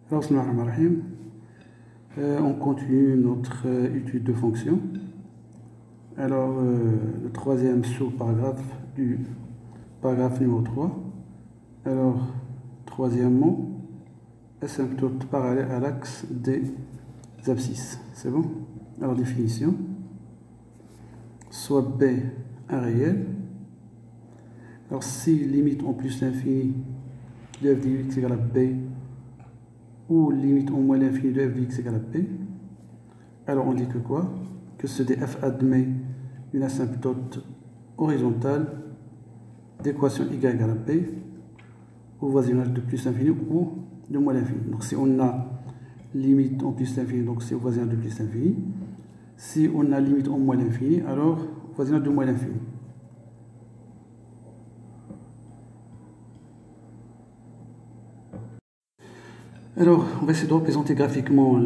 Alors, on continue notre étude de fonction. Alors, le troisième sous-paragraphe du paragraphe numéro 3. Alors, troisièmement, asymptote parallèle à l'axe des abscisses. C'est bon? Alors, définition. Soit B un réel. Alors, si limite en plus l'infini de f de x égale à b, ou limite en moins l'infini de f de x égale à p, alors on dit que quoi? Que ce df admet une asymptote horizontale d'équation y égale à p au voisinage de plus l'infini ou de moins l'infini. Donc si on a limite en plus l'infini, donc c'est au voisinage de plus l'infini. Si on a limite en moins l'infini, alors au voisinage de moins l'infini. Alors, on va essayer de représenter graphiquement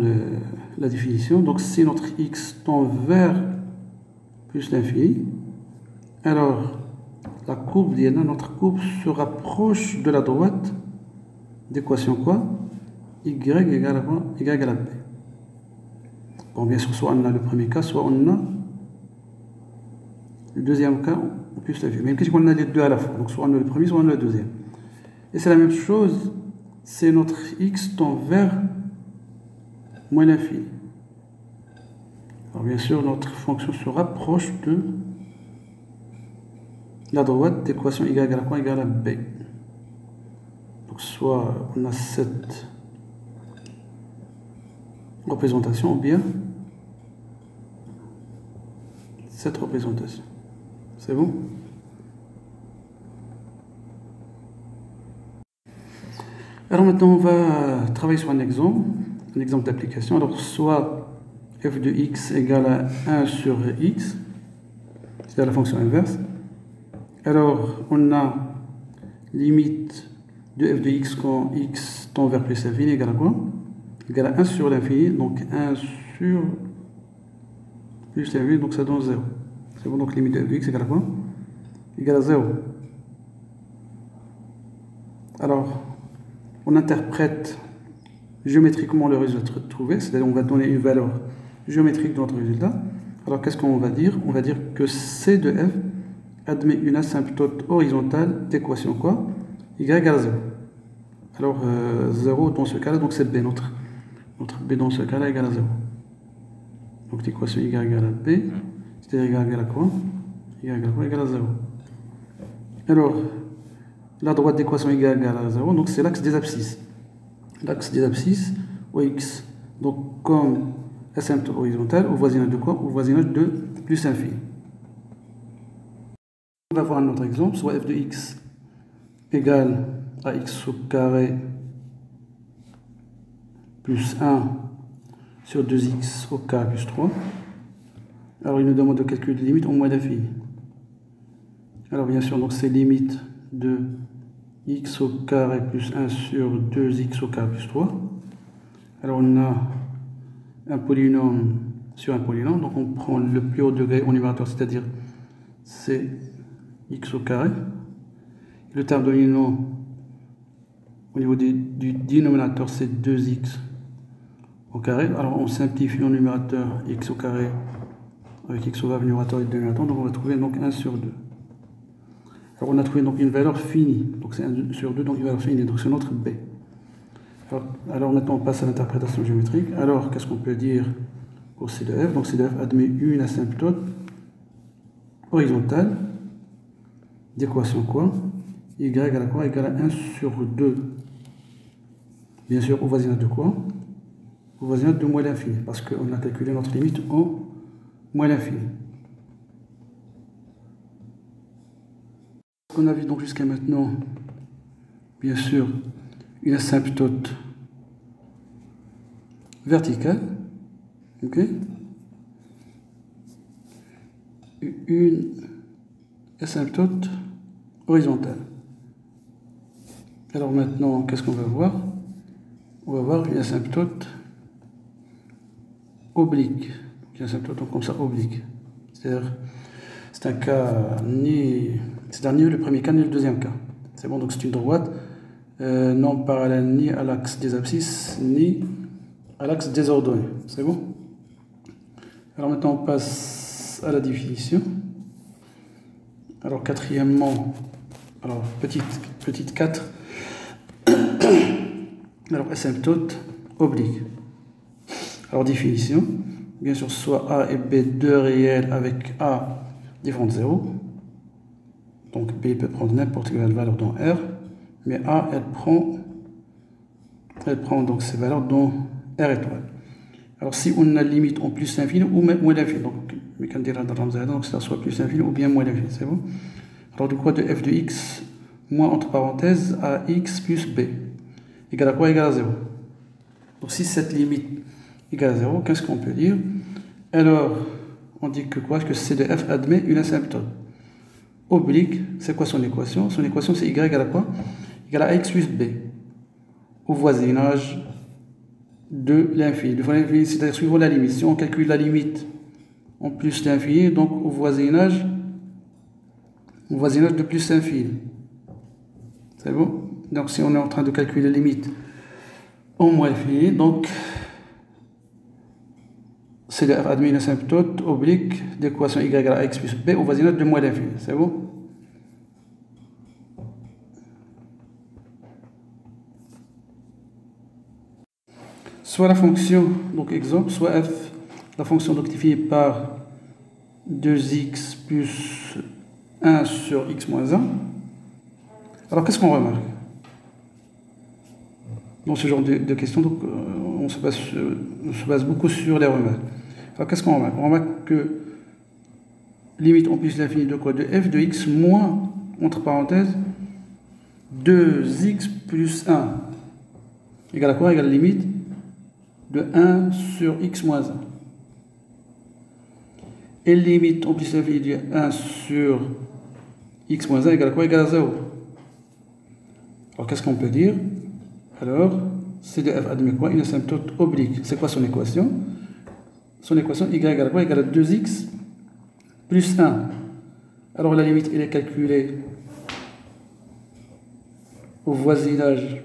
la définition. Donc, si notre x tend vers plus l'infini, alors la courbe d'INA, notre courbe se rapproche de la droite d'équation quoi? Y égale à quoi? Y égale à b. Bon, bien sûr, soit on a le premier cas, soit on a le deuxième cas en plus l'infini. Mais qu'est-ce qu'on a les deux à la fois? Donc, soit on a le premier, soit on a le deuxième. Et c'est la même chose. C'est notre x tend vers moins l'infini. Alors bien sûr, notre fonction se rapproche de la droite d'équation y égale à quoi? Égale à b. Donc soit on a cette représentation ou bien cette représentation. C'est bon? Alors maintenant, on va travailler sur un exemple d'application. Alors, soit f de x égale à 1 sur x, c'est-à-dire la fonction inverse. Alors, on a limite de f de x quand x tend vers plus l'infini égale à quoi? Égale à 1 sur l'infini, donc 1 sur plus l'infini, donc ça donne 0. C'est bon, donc limite de f de x égale à quoi? Égale à 0. Alors, on interprète géométriquement le résultat trouvé, c'est-à-dire on va donner une valeur géométrique de notre résultat. Alors qu'est-ce qu'on va dire? On va dire que C de f admet une asymptote horizontale d'équation quoi? Y égale à 0. Alors 0 dans ce cas-là, donc c'est B, notre B dans ce cas-là égale à 0. Donc l'équation Y égale à B, c'est-à-dire Y égale à quoi? Y égale à quoi? Égale à 0. Alors, la droite d'équation y égale à 0, donc c'est l'axe des abscisses. L'axe des abscisses, OX, donc comme asymptote horizontale, au voisinage de quoi? Au voisinage de plus infini. On va voir un autre exemple, soit f de x égale à x au carré plus 1 sur 2x au carré plus 3. Alors il nous demande de calculer les limites en moins d'infini. Alors bien sûr, donc c'est limite de x au carré plus 1 sur 2x au carré plus 3. Alors on a un polynôme sur un polynôme, donc on prend le plus haut degré au numérateur, c'est-à-dire c'est x au carré. Le terme dominant au niveau du dénominateur, c'est 2x au carré. Alors on simplifie le numérateur x au carré avec x au carré, numérateur et dénominateur, donc on va trouver donc 1 sur 2. Alors on a trouvé donc une valeur finie, donc c'est 1 sur 2, donc une valeur finie, donc c'est notre B. Alors maintenant on passe à l'interprétation géométrique. Alors qu'est-ce qu'on peut dire pour C de f? Donc C de f admet une asymptote horizontale d'équation quoi? Y égale à quoi? Égale à 1 sur 2. Bien sûr au voisinage de quoi? Au voisinage de moins l'infini, parce qu'on a calculé notre limite en moins l'infini. On a vu donc jusqu'à maintenant, bien sûr, une asymptote verticale, ok, une asymptote horizontale. Alors maintenant, qu'est-ce qu'on va voir? On va voir une asymptote oblique. Donc une asymptote donc, comme ça oblique. C'est-à-dire, c'est un cas ni le premier cas ni le deuxième cas. C'est bon, donc c'est une droite non parallèle ni à l'axe des abscisses, ni à l'axe des ordonnées. C'est bon? Alors maintenant, on passe à la définition. Alors, quatrièmement, alors petite 4. Alors, asymptote oblique. Alors, définition. Bien sûr, soit A et B, deux réels avec A différent de 0. Donc, B peut prendre n'importe quelle valeur dans R. Mais A, elle prend donc ces valeurs dans R étoile. Alors, si on a limite en plus l'infini ou moins l'infini, donc ça soit plus l'infini ou bien moins l'infini, c'est bon? Alors, de quoi de f de x moins entre parenthèses ax plus b égale à quoi? Égale à 0. Donc, si cette limite égale à 0, qu'est-ce qu'on peut dire? Alors, on dit que quoi? Que C de f admet une asymptote oblique. C'est quoi son équation? Son équation, c'est y égale à quoi? Égale à ax plus b au voisinage de l'infini. C'est-à-dire suivant la limite. Si on calcule la limite en plus l'infini, donc au voisinage de plus l'infini. C'est bon? Donc si on est en train de calculer la limite en moins l'infini, donc c'est admis une asymptote oblique d'équation y égale à x plus b au voisinage de moins l'infini. C'est bon? Soit la fonction, donc exemple, soit f, la fonction rectifiée par 2x plus 1 sur x moins 1. Alors, qu'est-ce qu'on remarque dans ce genre de questions? Donc, on se base beaucoup sur les remarques. Alors, qu'est-ce qu'on remarque? On remarque que limite en plus l'infini de quoi? De f de x moins, entre parenthèses, 2x plus 1 égale à quoi? Égale à la limite de 1 sur x moins 1. Et limite en plus l'infini de 1 sur x moins 1 égale à quoi? Égale à 0. Alors qu'est-ce qu'on peut dire? Alors, C de f admet quoi? Une asymptote oblique. C'est quoi son équation? Son équation y égale à quoi? Égale à 2x plus 1. Alors la limite, elle est calculée au voisinage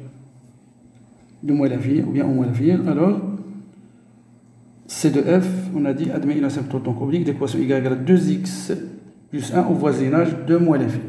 de moins l'infini, ou bien au moins l'infini. Alors, C de f, on a dit, admet une asymptote donc oblique d'équation y égale à 2x plus 1 au voisinage de moins l'infini.